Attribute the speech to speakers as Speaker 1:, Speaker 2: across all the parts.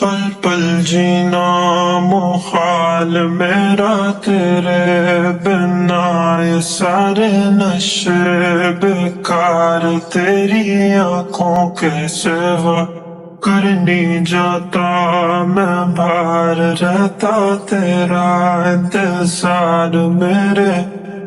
Speaker 1: पल पल जीना मुहाल मेरा तेरे बिना, ये सारे नशे बेकार तेरी आंखों के सिवा। करनी जाता मैं बाहर रहता तेरा इंतजार, मेरे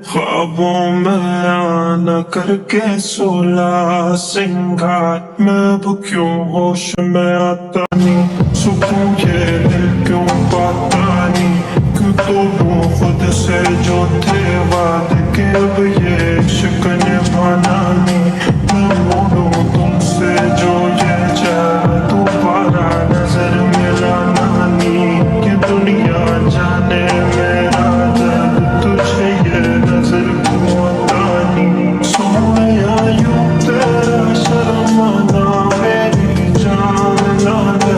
Speaker 1: ख्वाबों में आना करके सोला सिंगार। मैं अब क्यों होश में आता नहीं, सुकून ये दिल क्यों पाता नहीं। क्यों तोड़ूं खुद से जो थे वादे के, अब ये इश्क निभाना नहीं। मैं मोड़ूं तुमसे जो ये चाह, दोबारा नजर मिलाना नहीं। ये दुनिया जाने मेरा दर्द, तुझे ये नजर क्यों आता नहीं। सोनिया यूं तेरा शर्माना मेरी जान ना ले,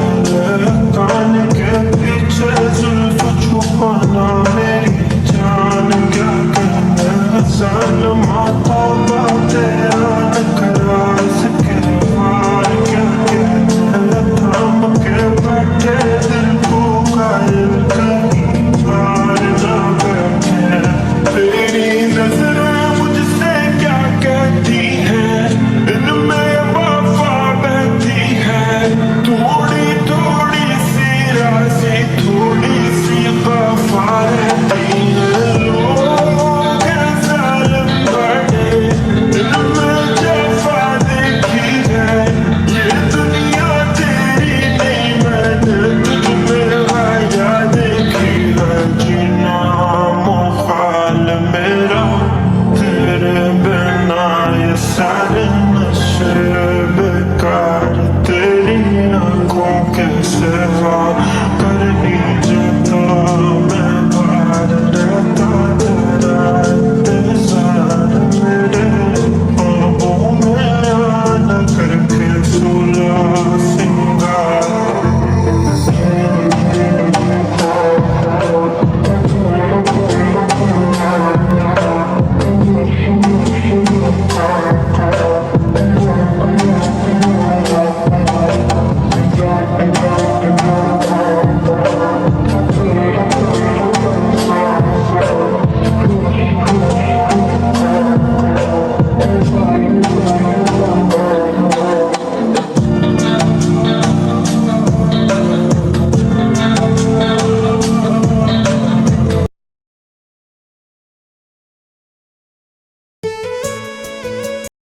Speaker 1: कान के पीछे जुल्फ छुपाना मेरी जान क्या करना। जालिमा था